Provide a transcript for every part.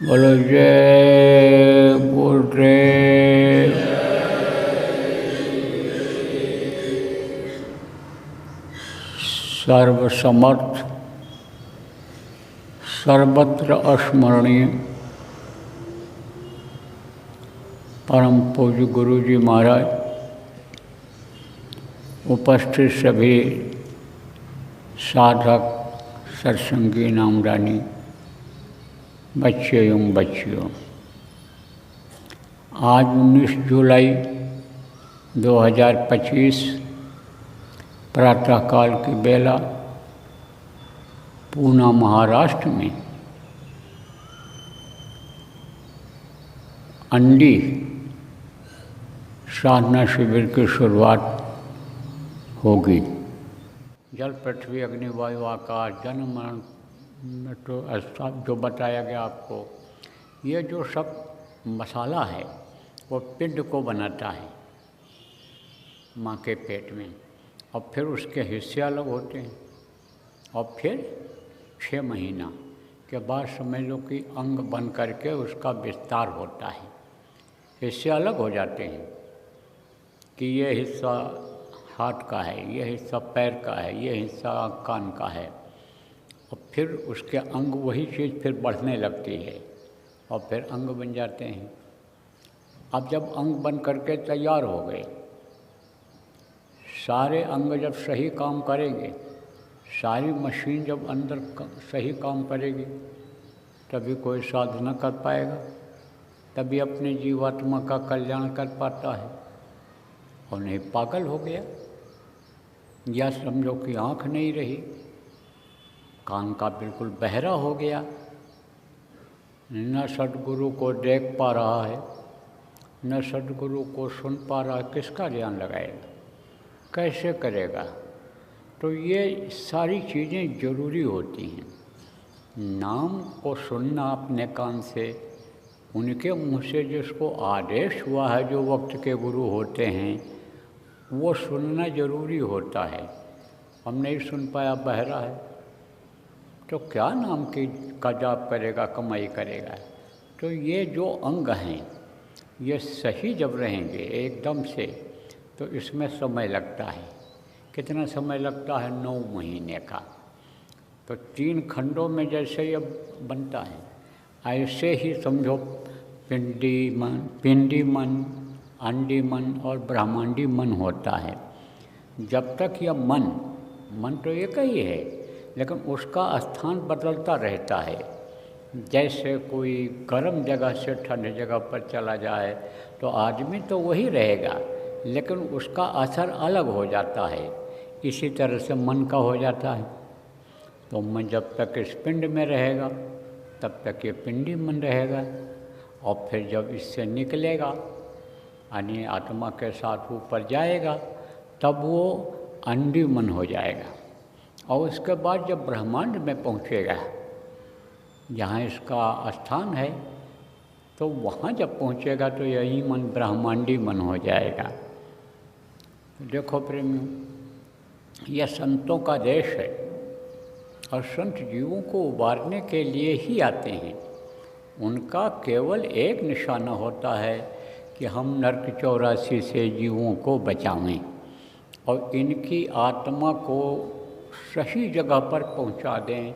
बोलो जय गुरुदेव। सर्वसमर्थ सर्वत्र अस्मरणीय परम पूज्य गुरु जी महाराज, उपस्थित सभी साधक सत्संगी नामदानी बच्चे एवं बच्चियों, आज 19 जुलाई 2025 प्रातःकाल की बेला पूना महाराष्ट्र में अंडी साधना शिविर की शुरुआत होगी। जल पृथ्वी अग्नि वायु आकाश जन्म मरण में तो सब जो बताया गया आपको, ये जो सब मसाला है वो पिंड को बनाता है माँ के पेट में, और फिर उसके हिस्से अलग होते हैं, और फिर 6 महीना के बाद समझ लो कि अंग बन करके उसका विस्तार होता है। हिस्से अलग हो जाते हैं कि ये हिस्सा हाथ का है, ये हिस्सा पैर का है, ये हिस्सा कान का है, और फिर उसके अंग वही चीज़ फिर बढ़ने लगती है और फिर अंग बन जाते हैं। अब जब अंग बन करके तैयार हो गए, सारे अंग जब सही काम करेंगे, सारी मशीन जब अंदर सही काम करेगी, तभी कोई साधना कर पाएगा, तभी अपने जीवात्मा का कल्याण कर पाता है। और नहीं पागल हो गया, या समझो कि आँख नहीं रही, कान का बिल्कुल बहरा हो गया, न सद्गुरु को देख पा रहा है, न सद्गुरु को सुन पा रहा है, किसका ध्यान लगाएगा, कैसे करेगा? तो ये सारी चीज़ें ज़रूरी होती हैं। नाम को सुनना अपने कान से, उनके मुँह से जिसको आदेश हुआ है, जो वक्त के गुरु होते हैं, वो सुनना ज़रूरी होता है। हम नहीं सुन पाया, बहरा है, तो क्या नाम का जाप करेगा, कमाई करेगा? तो ये जो अंग हैं ये सही जब रहेंगे एकदम से, तो इसमें समय लगता है। कितना समय लगता है? 9 महीने का। तो 3 खंडों में जैसे ये बनता है, ऐसे ही समझो पिंडी मन, अंडी मन और ब्रह्मांडी मन होता है। जब तक यह मन तो एक ही है, लेकिन उसका स्थान बदलता रहता है। जैसे कोई गर्म जगह से ठंडी जगह पर चला जाए तो आदमी तो वही रहेगा, लेकिन उसका असर अलग हो जाता है। इसी तरह से मन का हो जाता है। तो मन जब तक इस पिंड में रहेगा तब तक ये पिंडी मन रहेगा, और फिर जब इससे निकलेगा यानी आत्मा के साथ ऊपर जाएगा, तब वो अंडी मन हो जाएगा। और उसके बाद जब ब्रह्मांड में पहुँचेगा, जहाँ इसका स्थान है, तो वहाँ जब पहुँचेगा तो यही मन ब्रह्मांडी मन हो जाएगा। देखो प्रेमियों, यह संतों का देश है, और संत जीवों को उबारने के लिए ही आते हैं। उनका केवल एक निशाना होता है कि हम नरक 84 से जीवों को बचावें और इनकी आत्मा को सही जगह पर पहुंचा दें,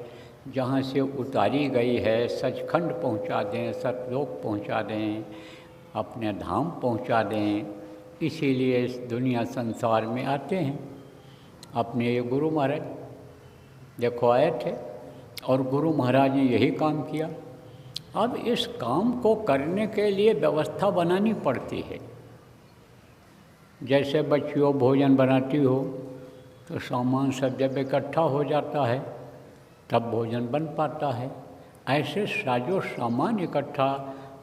जहां से उतारी गई है, सचखंड पहुंचा दें, सतलोक पहुंचा दें, अपने धाम पहुंचा दें। इसीलिए इस दुनिया संसार में आते हैं। अपने ये गुरु महाराज देखो आए थे, और गुरु महाराज ने यही काम किया। अब इस काम को करने के लिए व्यवस्था बनानी पड़ती है। जैसे बच्चियों भोजन बनाती हो, तो सामान सब जब इकट्ठा हो जाता है तब भोजन बन पाता है। ऐसे साजो सामान इकट्ठा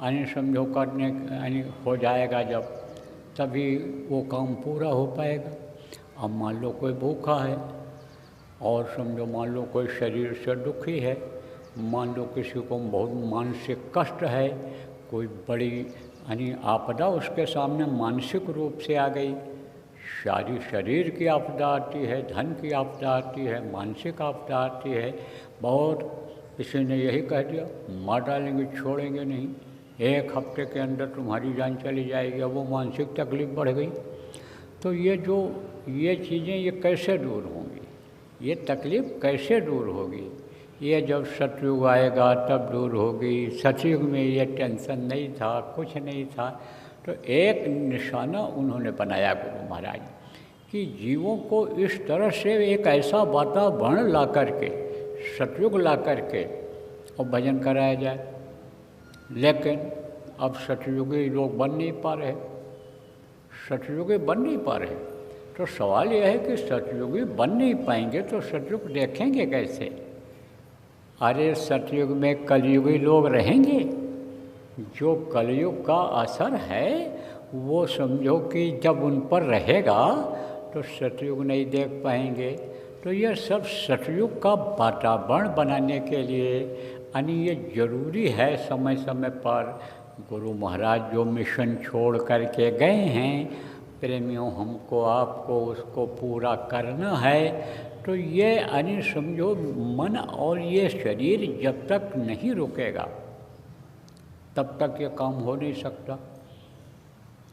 यानी समझो करने यानी हो जाएगा जब, तभी वो काम पूरा हो पाएगा। अब मान लो कोई भूखा है, और समझो मान लो कोई शरीर से दुखी है, मान लो किसी को बहुत मानसिक कष्ट है, कोई बड़ी यानी आपदा उसके सामने मानसिक रूप से आ गई, सारी शरीर की आपदा आती है, धन की आपदा आती है, मानसिक आपदा आती है, बहुत किसी ने यही कह दिया मार डालेंगे, छोड़ेंगे नहीं, 1 हफ्ते के अंदर तुम्हारी जान चली जाएगी, अब वो मानसिक तकलीफ बढ़ गई। तो ये चीज़ें ये कैसे दूर होंगी, ये तकलीफ़ कैसे दूर होगी? ये जब सतयुग आएगा तब दूर होगी। सतयुग में ये टेंशन नहीं था, कुछ नहीं था। तो एक निशाना उन्होंने बनाया गुरु महाराज कि जीवों को इस तरह से एक ऐसा वातावरण ला करके, सतयुग ला करके और भजन कराया जाए। लेकिन अब सतयुगी लोग बन नहीं पा रहे, सतयुगी बन नहीं पा रहे। तो सवाल यह है कि सतयुगी बन नहीं पाएंगे तो सतयुग देखेंगे कैसे? अरे सतयुग में कलयुगी लोग रहेंगे। जो कलयुग का असर है वो समझो कि जब उन पर रहेगा तो सतयुग नहीं देख पाएंगे। तो यह सब सतयुग का वातावरण बनाने के लिए यानी ये जरूरी है। समय समय पर गुरु महाराज जो मिशन छोड़ करके गए हैं प्रेमियों, हमको आपको उसको पूरा करना है। तो ये यानी समझो मन और ये शरीर जब तक नहीं रुकेगा तब तक ये काम हो नहीं सकता,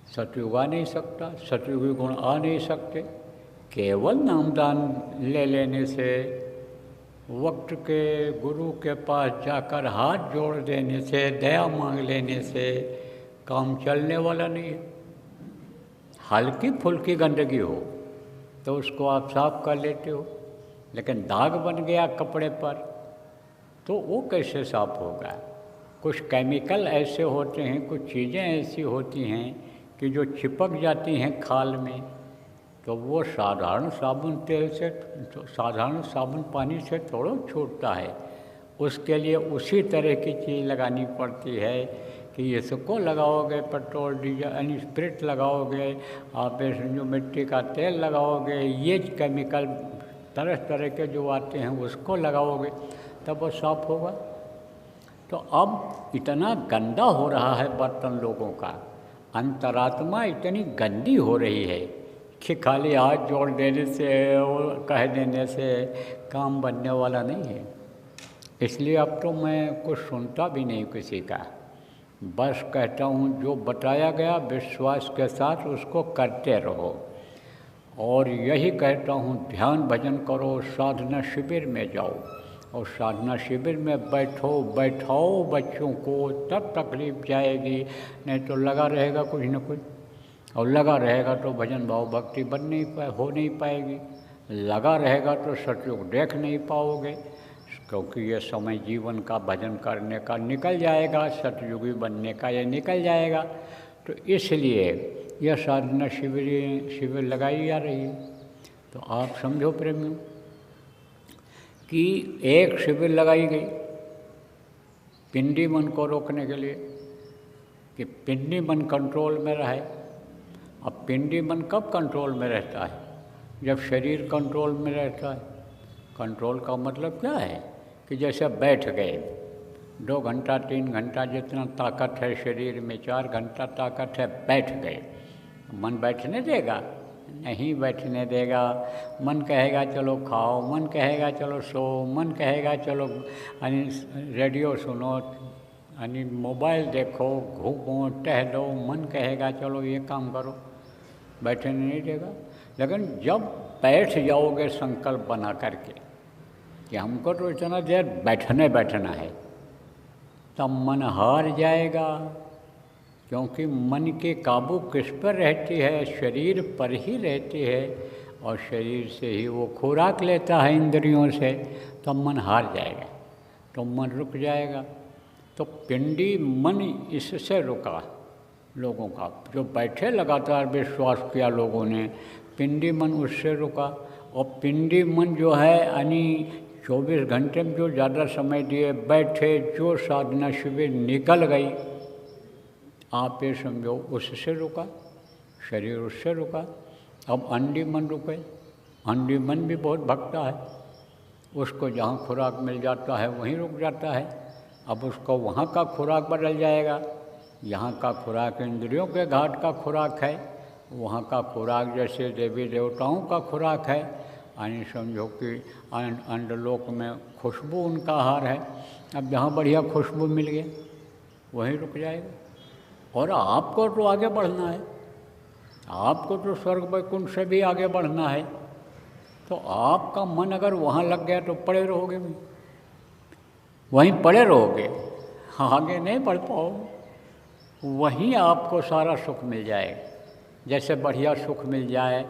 सतयुग आ नहीं सकता, सतयुगी गुण आ नहीं सकते। केवल नामदान ले लेने से, वक्त के गुरु के पास जाकर हाथ जोड़ देने से, दया मांग लेने से काम चलने वाला नहीं है। हल्की फुल्की गंदगी हो तो उसको आप साफ कर लेते हो, लेकिन दाग बन गया कपड़े पर तो वो कैसे साफ होगा? कुछ केमिकल ऐसे होते हैं, कुछ चीज़ें ऐसी होती हैं कि जो चिपक जाती हैं खाल में, तो वो साधारण साबुन तेल से, साधारण साबुन पानी से थोड़ा छूटता है। उसके लिए उसी तरह की चीज़ लगानी पड़ती है कि इसको लगाओगे, पेट्रोल डीजल यानी स्प्रिट लगाओगे, आप जो मिट्टी का तेल लगाओगे, ये केमिकल तरह तरह के जो आते हैं उसको लगाओगे तब वो साफ होगा। तो अब इतना गंदा हो रहा है बर्तन लोगों का, अंतरात्मा इतनी गंदी हो रही है कि खाली हाथ जोड़ देने से और कह देने से काम बनने वाला नहीं है। इसलिए अब तो मैं कुछ सुनता भी नहीं किसी का, बस कहता हूँ जो बताया गया विश्वास के साथ उसको करते रहो। और यही कहता हूँ ध्यान भजन करो, साधना शिविर में जाओ और साधना शिविर में बैठाओ बच्चों को, तब तकलीफ जाएगी। नहीं तो लगा रहेगा कुछ न कुछ, और लगा रहेगा तो भजन भाव भक्ति हो नहीं पाएगी। लगा रहेगा तो सतयुग देख नहीं पाओगे, क्योंकि ये समय जीवन का भजन करने का निकल जाएगा, सतयुगी बनने का ये निकल जाएगा। तो इसलिए यह साधना शिविर लगाई जा रही है। तो आप समझो प्रेमियों कि एक शिविर लगाई गई पिंडी मन को रोकने के लिए कि पिंडी मन कंट्रोल में रहे। अब पिंडी मन कब कंट्रोल में रहता है? जब शरीर कंट्रोल में रहता है। कंट्रोल का मतलब क्या है कि जैसे बैठ गए 2 घंटा 3 घंटा जितना ताकत है शरीर में, 4 घंटा ताकत है, बैठ गए। मन बैठने देगा? नहीं बैठने देगा। मन कहेगा चलो खाओ, मन कहेगा चलो सो, मन कहेगा चलो रेडियो सुनो, यानी मोबाइल देखो, घूमो टहलो, मन कहेगा चलो ये काम करो, बैठने नहीं देगा। लेकिन जब बैठ जाओगे संकल्प बना करके कि हमको तो इतना देर बैठना है, तब मन हार जाएगा। क्योंकि मन के काबू किस पर रहती है? शरीर पर ही रहती है, और शरीर से ही वो खुराक लेता है इंद्रियों से, तब मन हार जाएगा, तो मन रुक जाएगा। तो पिंडी मन इससे रुका लोगों का, जो बैठे लगातार विश्वास किया लोगों ने, पिंडी मन उससे रुका। और पिंडी मन जो है यानी 24 घंटे में जो ज़्यादा समय दिए बैठे, जो साधना शिविर निकल गई, आप ये समझो उससे रुका, शरीर उससे रुका। अब अंडी मन रुके। अंडी मन भी बहुत भगता है, उसको जहाँ खुराक मिल जाता है वहीं रुक जाता है। अब उसको वहाँ का खुराक बदल जाएगा। यहाँ का खुराक इंद्रियों के घाट का खुराक है, वहाँ का खुराक जैसे देवी देवताओं का खुराक है, यानी समझो कि अंडलोक में खुशबू उनका आहार है। अब जहाँ बढ़िया खुशबू मिल गया वहीं रुक जाएगा। और आपको तो आगे बढ़ना है, आपको तो स्वर्ग वैकुंठ से भी आगे बढ़ना है। तो आपका मन अगर वहाँ लग गया तो पड़े रहोगे, वहीं पड़े रहोगे, आगे नहीं बढ़ पाओगे। वहीं आपको सारा सुख मिल जाएगा। जैसे बढ़िया सुख मिल जाए,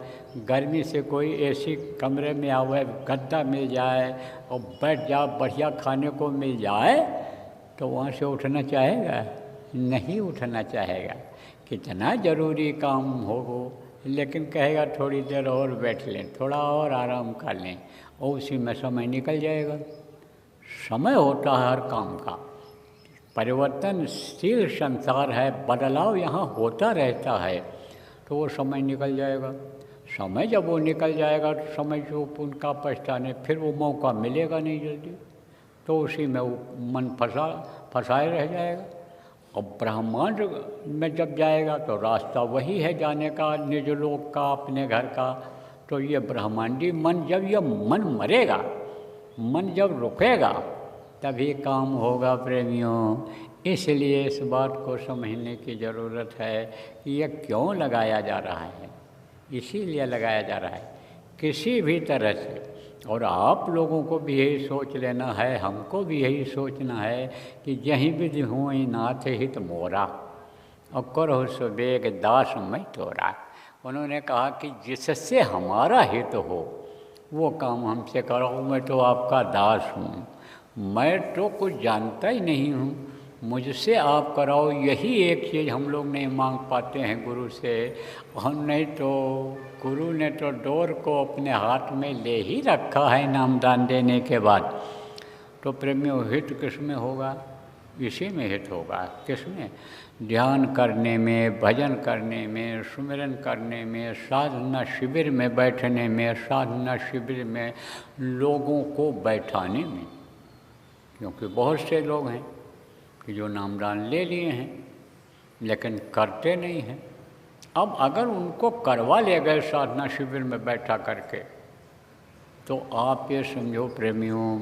गर्मी से कोई एसी कमरे में आवे, गद्दा मिल जाए और बैठ जा, बढ़िया खाने को मिल जाए, तो वहाँ से उठना चाहेगा? नहीं उठना चाहेगा। कितना ज़रूरी काम हो, लेकिन कहेगा थोड़ी देर और बैठ लें, थोड़ा और आराम कर लें, और उसी में समय निकल जाएगा। समय होता है हर काम का, परिवर्तनशील संसार है, बदलाव यहाँ होता रहता है, तो वो समय निकल जाएगा। समय जब वो निकल जाएगा तो समय जो उनका पछताने, फिर वो मौका मिलेगा नहीं जल्दी, तो उसी में वो मन फंसाए रह जाएगा। और ब्रह्मांड में जब जाएगा तो रास्ता वही है जाने का, निज लोक का, अपने घर का। तो ये ब्रह्मांडी मन, जब ये मन मरेगा, मन जब रुकेगा, तभी काम होगा प्रेमियों। इसलिए इस बात को समझने की ज़रूरत है कि यह क्यों लगाया जा रहा है। इसीलिए लगाया जा रहा है किसी भी तरह से। और आप लोगों को भी यही सोच लेना है, हमको भी यही सोचना है कि जहीं विधि हुई नाथ हित मोरा, और करो सुबेग दास मैं तोरा। उन्होंने कहा कि जिससे हमारा हित हो वो काम हमसे करो। मैं तो आपका दास हूँ, मैं तो कुछ जानता ही नहीं हूँ, मुझसे आप कराओ। यही एक चीज़ हम लोग नहीं मांग पाते हैं गुरु से। हम नहीं तो गुरु ने तो डोर को अपने हाथ में ले ही रखा है नामदान देने के बाद। तो प्रेमियों, हित किस में होगा? इसी में हित होगा। किस में? ध्यान करने में, भजन करने में, सुमिरन करने में, साधना शिविर में बैठने में, साधना शिविर में लोगों को बैठाने में। क्योंकि बहुत से लोग हैं कि जो नामदान ले लिए हैं लेकिन करते नहीं हैं। अब अगर उनको करवा ले गए साधना शिविर में बैठा करके, तो आप ये समझो प्रेमियों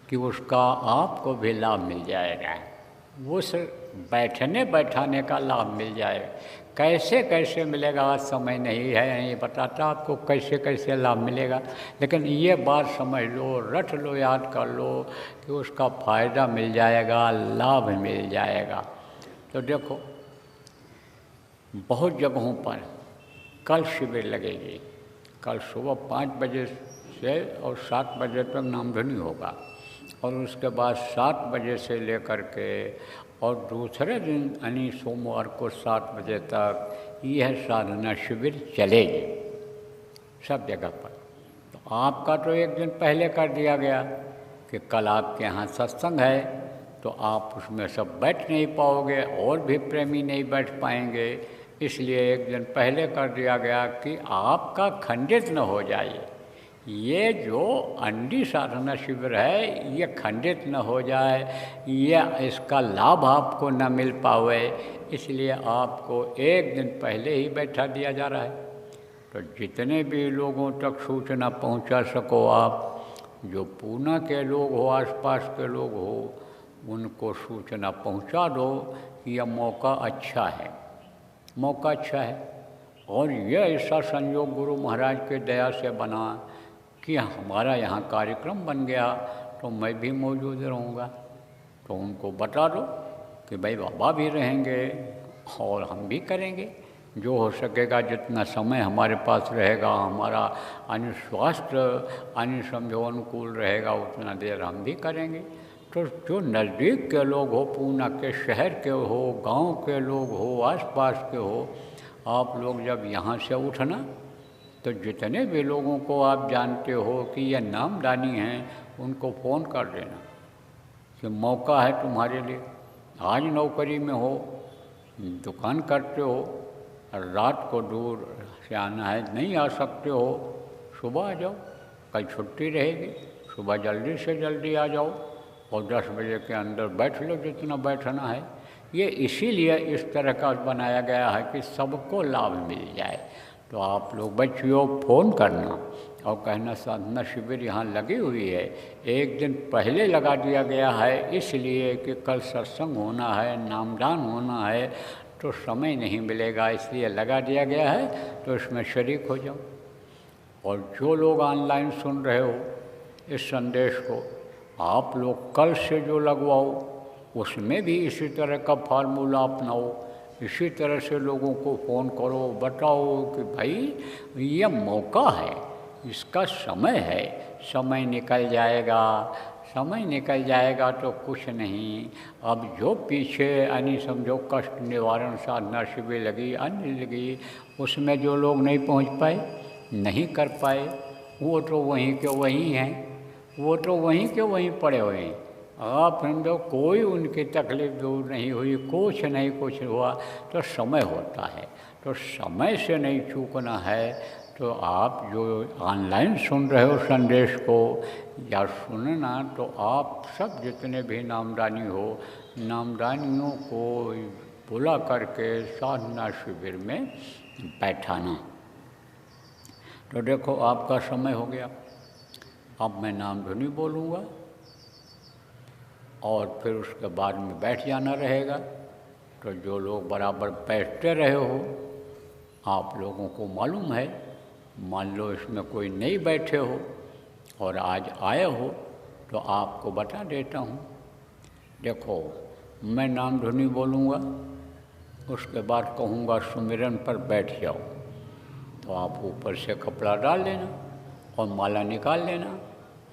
कि उसका आपको भी लाभ मिल जाएगा। उस बैठने बैठाने का लाभ मिल जाएगा। कैसे कैसे मिलेगा आज समय नहीं है, नहीं बताता आपको कैसे कैसे लाभ मिलेगा, लेकिन ये बात समझ लो, रट लो, याद कर लो कि उसका फ़ायदा मिल जाएगा, लाभ मिल जाएगा। तो देखो, बहुत जगहों पर कल शिविर लगेगी। कल सुबह 5 बजे से और 7 बजे तक नामधुनी होगा, और उसके बाद 7 बजे से लेकर के और दूसरे दिन यानी सोमवार को 7 बजे तक यह साधना शिविर चलेगी सब जगह पर। तो आपका तो एक दिन पहले कर दिया गया कि कल आपके यहाँ सत्संग है, तो आप उसमें सब बैठ नहीं पाओगे और भी प्रेमी नहीं बैठ पाएंगे। इसलिए एक दिन पहले कर दिया गया कि आपका खंडित न हो जाए, ये जो अंडी साधना शिविर है ये खंडित न हो जाए, ये इसका लाभ आपको न मिल पावे, इसलिए आपको एक दिन पहले ही बैठा दिया जा रहा है। तो जितने भी लोगों तक सूचना पहुंचा सको आप, जो पूना के लोग हो, आसपास के लोग हो, उनको सूचना पहुंचा दो कि यह मौका अच्छा है, मौका अच्छा है। और यह ऐसा संयोग गुरु महाराज के दया से बना कि हमारा यहाँ कार्यक्रम बन गया, तो मैं भी मौजूद रहूँगा। तो उनको बता दो कि भाई बाबा भी रहेंगे और हम भी करेंगे, जो हो सकेगा, जितना समय हमारे पास रहेगा, हमारा अन्य स्वास्थ्य अन्य समझो अनुकूल रहेगा, उतना देर हम भी करेंगे। तो जो नज़दीक के लोग हो, पूना के शहर के हो, गांव के लोग हो, आसपास के हो, आप लोग जब यहाँ से उठना, तो जितने भी लोगों को आप जानते हो कि ये नामदानी हैं, उनको फ़ोन कर देना कि मौका है तुम्हारे लिए। आज नौकरी में हो, दुकान करते हो, रात को दूर से आना है, नहीं आ सकते हो, सुबह आ जाओ, कल छुट्टी रहेगी, सुबह जल्दी से जल्दी आ जाओ और 10 बजे के अंदर बैठ लो जितना बैठना है। ये इसीलिए इस तरह का बनाया गया है कि सबको लाभ मिल जाए। तो आप लोग बच्चियों फ़ोन करना और कहना साधना शिविर यहाँ लगी हुई है, एक दिन पहले लगा दिया गया है इसलिए कि कल सत्संग होना है, नामदान होना है, तो समय नहीं मिलेगा इसलिए लगा दिया गया है, तो इसमें शरीक हो जाओ। और जो लोग ऑनलाइन सुन रहे हो इस संदेश को, आप लोग कल से जो लगवाओ उसमें भी इसी तरह का फार्मूला अपनाओ, इसी तरह से लोगों को फ़ोन करो, बताओ कि भाई ये मौका है, इसका समय है, समय निकल जाएगा, समय निकल जाएगा तो कुछ नहीं। अब जो पीछे यानी समझो कष्ट निवारण साधना शिविर लगी, अन्य लगी, उसमें जो लोग नहीं पहुंच पाए, नहीं कर पाए, वो तो वहीं के वहीं हैं, वो तो वहीं के वहीं पड़े हुए हैं। आप समझो कोई उनकी तकलीफ़ दूर नहीं हुई, कुछ नहीं कुछ हुआ, तो समय होता है, तो समय से नहीं चूकना है। तो आप जो ऑनलाइन सुन रहे हो संदेश को या सुनना, तो आप सब जितने भी नामदानी हो, नामदानियों को बुला करके साधना शिविर में बैठाना। तो देखो आपका समय हो गया, अब मैं नाम धुनी बोलूँगा और फिर उसके बाद में बैठ जाना रहेगा। तो जो लोग बराबर बैठते रहे हो, आप लोगों को मालूम है, मान लो इसमें कोई नहीं बैठे हो और आज आए हो, तो आपको बता देता हूँ। देखो मैं नाम धुनी बोलूँगा, उसके बाद कहूँगा सुमिरन पर बैठ जाओ, तो आप ऊपर से कपड़ा डाल लेना और माला निकाल लेना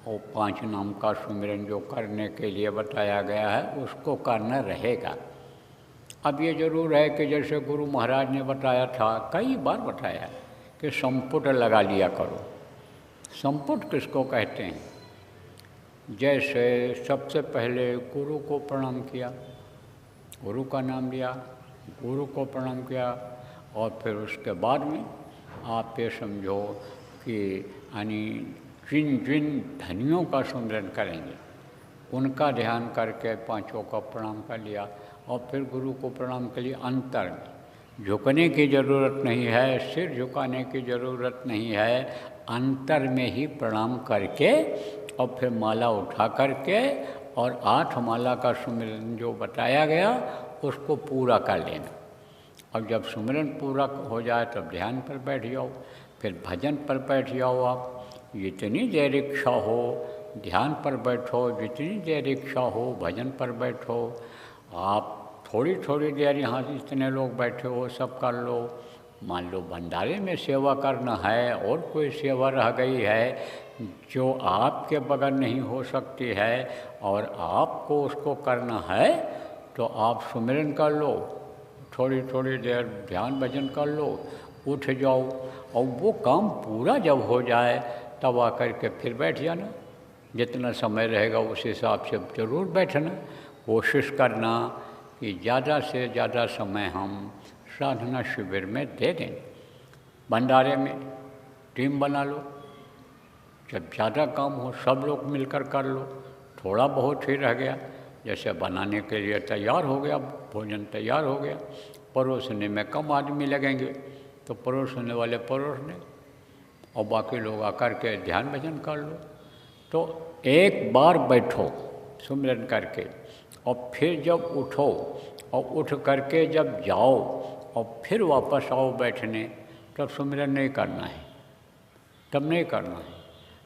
और 5 नाम का सुमिरन जो करने के लिए बताया गया है उसको करना रहेगा। अब ये ज़रूर है कि जैसे गुरु महाराज ने बताया था, कई बार बताया कि संपुट लगा लिया करो। संपुट किसको कहते हैं? जैसे सबसे पहले गुरु को प्रणाम किया, गुरु का नाम लिया, गुरु को प्रणाम किया, और फिर उसके बाद में आप ये समझो कि यानी जिन जिन धनियों का सुमिरन करेंगे उनका ध्यान करके 5 का प्रणाम कर लिया, और फिर गुरु को प्रणाम के लिए अंतर में झुकने की ज़रूरत नहीं है, सिर झुकाने की ज़रूरत नहीं है, अंतर में ही प्रणाम करके और फिर माला उठा करके और 8 माला का सुमिरन जो बताया गया उसको पूरा कर लेना। और जब सुमिरन पूरा हो जाए तब ध्यान पर बैठ जाओ, फिर भजन पर बैठ जाओ। आप जितनी देर इच्छा हो ध्यान पर बैठो, जितनी देर इच्छा हो भजन पर बैठो। आप थोड़ी थोड़ी देर यहाँ जितने लोग बैठे हो सब कर लो। मान लो भंडारे में सेवा करना है और कोई सेवा रह गई है जो आपके बगैर नहीं हो सकती है और आपको उसको करना है, तो आप सुमिरन कर लो, थोड़ी थोड़ी देर ध्यान भजन कर लो, उठ जाओ, और वो काम पूरा जब हो जाए तब आकर के फिर बैठ जाना। जितना समय रहेगा उस हिसाब से ज़रूर बैठना। कोशिश करना कि ज़्यादा से ज़्यादा समय हम साधना शिविर में दे दें। भंडारे में टीम बना लो, जब ज़्यादा काम हो सब लोग मिलकर कर लो। थोड़ा बहुत ही रह गया, जैसे बनाने के लिए तैयार हो गया, भोजन तैयार हो गया, परोसने में कम आदमी लगेंगे तो परोसने वाले परोसने और बाकी लोग आकर के ध्यान भजन कर लो। तो एक बार बैठो सुमिरन करके और फिर जब उठो और उठ करके जब जाओ और फिर वापस आओ बैठने, तब सुमिरन नहीं करना है, तब नहीं करना है।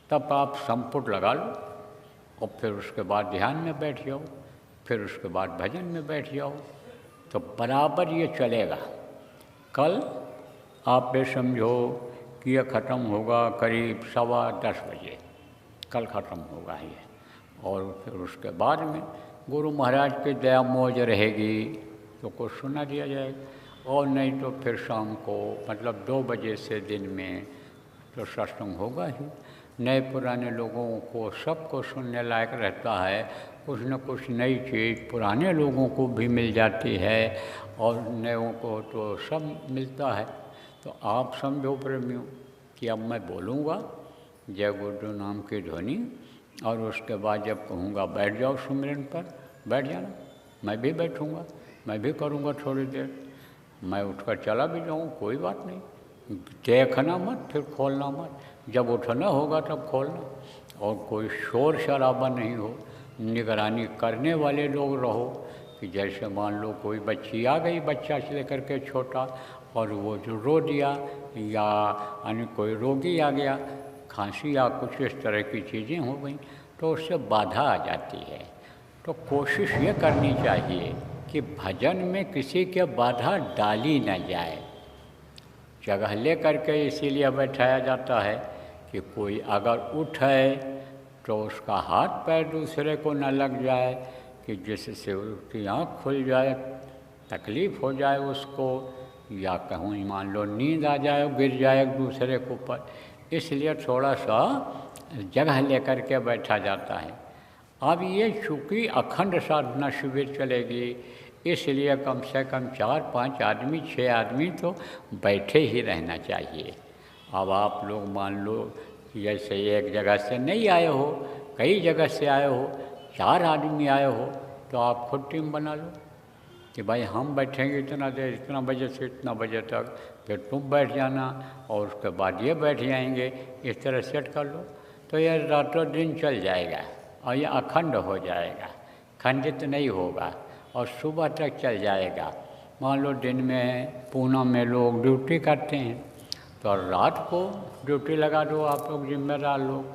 तब आप संपुट लगा लो और फिर उसके बाद ध्यान में बैठ जाओ, फिर उसके बाद भजन में बैठ जाओ, तो बराबर ये चलेगा। कल आप ये समझो कि ये ख़त्म होगा करीब 10:15 बजे, कल ख़त्म होगा ये, और फिर उसके बाद में गुरु महाराज की दया मौज रहेगी तो कुछ सुना दिया जाएगा, और नहीं तो फिर शाम को मतलब 2 बजे से दिन में तो सत्संग होगा ही। नए पुराने लोगों को सबको सुनने लायक रहता है, कुछ न कुछ नई चीज़ पुराने लोगों को भी मिल जाती है और नयों को तो सब मिलता है। तो आप समझो प्रेमियों कि अब मैं बोलूँगा जय गुरु नाम की ध्वनि, और उसके बाद जब कहूँगा बैठ जाओ सुमिरन पर, बैठ जाना। मैं भी बैठूँगा, मैं भी करूँगा थोड़ी देर, मैं उठकर चला भी जाऊँ कोई बात नहीं, देखना मत, फिर खोलना मत, जब उठना होगा तब खोलना। और कोई शोर शराबा नहीं हो, निगरानी करने वाले लोग रहो कि जैसे मान लो कोई बच्ची आ गई, बच्चा से लेकर के छोटा, और वो जो रो दिया या अन्य कोई रोगी आ गया, खांसी या कुछ इस तरह की चीज़ें हो गई, तो उससे बाधा आ जाती है। तो कोशिश ये करनी चाहिए कि भजन में किसी के बाधा डाली न जाए। जगह ले करके इसीलिए बैठाया जाता है कि कोई अगर उठे तो उसका हाथ पैर दूसरे को न लग जाए, कि जिससे उसकी आँख खुल जाए, तकलीफ़ हो जाए उसको, या कहीं मान लो नींद आ जाए, गिर जाए एक दूसरे के ऊपर। इसलिए थोड़ा सा जगह लेकर के बैठा जाता है। अब ये चूँकि अखंड साधना शिविर चलेगी, इसलिए कम से कम 4-5 आदमी 6 आदमी तो बैठे ही रहना चाहिए। अब आप लोग मान लो कि जैसे एक जगह से नहीं आए हो, कई जगह से आए हो, 4 आदमी आए हो, तो आप खुद टीम बना लो कि भाई हम बैठेंगे इतना देर, इतना बजे से इतना बजे तक, फिर तुम बैठ जाना और उसके बाद ये बैठ जाएंगे, इस तरह सेट कर लो। तो ये रातों दिन चल जाएगा और ये अखंड हो जाएगा, खंडित नहीं होगा और सुबह तक चल जाएगा। मान लो दिन में पूनम में लोग ड्यूटी करते हैं, तो रात को ड्यूटी लगा दो आप लोग, जिम्मेदार लोग,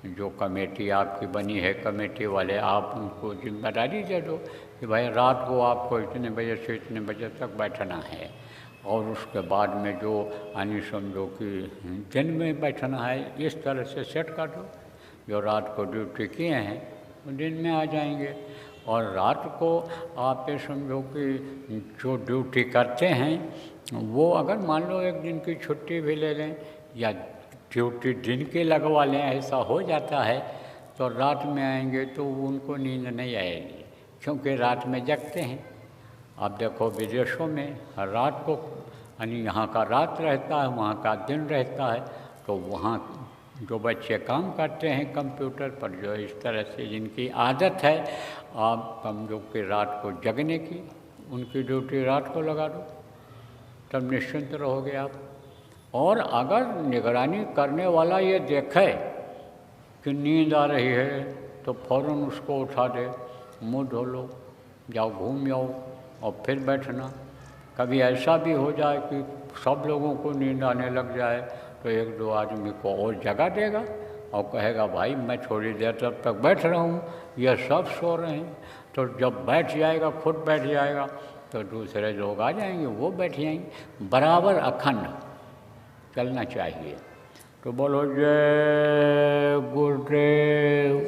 जो कमेटी आपकी बनी है, कमेटी वाले, आप उनको जिम्मेदारी दे दो कि भाई रात को आपको इतने बजे से इतने बजे तक बैठना है। और उसके बाद में जो यानी समझो कि दिन में बैठना है, इस तरह से सेट कर दो। जो रात को ड्यूटी किए हैं वो दिन में आ जाएंगे। और रात को आप ये समझो कि जो ड्यूटी करते हैं वो अगर मान लो एक दिन की छुट्टी भी ले लें या ड्यूटी दिन की लगवा लें, ऐसा हो जाता है, तो रात में आएंगे तो उनको नींद नहीं आएगी, क्योंकि रात में जगते हैं। आप देखो विदेशों में रात को यानी यहाँ का रात रहता है, वहाँ का दिन रहता है, तो वहाँ जो बच्चे काम करते हैं कंप्यूटर पर, जो इस तरह से जिनकी आदत है आप समझो कि रात को जगने की, उनकी ड्यूटी रात को लगा दो, तब निश्चिंत रहोगे आप। और अगर निगरानी करने वाला ये देखे कि नींद आ रही है तो फ़ौरन उसको उठा दे, मुँह धो लो, जाओ घूम जाओ और फिर बैठना। कभी ऐसा भी हो जाए कि सब लोगों को नींद आने लग जाए, तो 1-2 आदमी को और जगा देगा और कहेगा भाई मैं थोड़ी देर तब तक बैठ रहा हूँ, ये सब सो रहे हैं। तो जब बैठ जाएगा, खुद बैठ जाएगा, तो दूसरे लोग आ जाएंगे, वो बैठ जाएंगे। बराबर अखंड चलना चाहिए। तो बोलो जय गुरुदेव।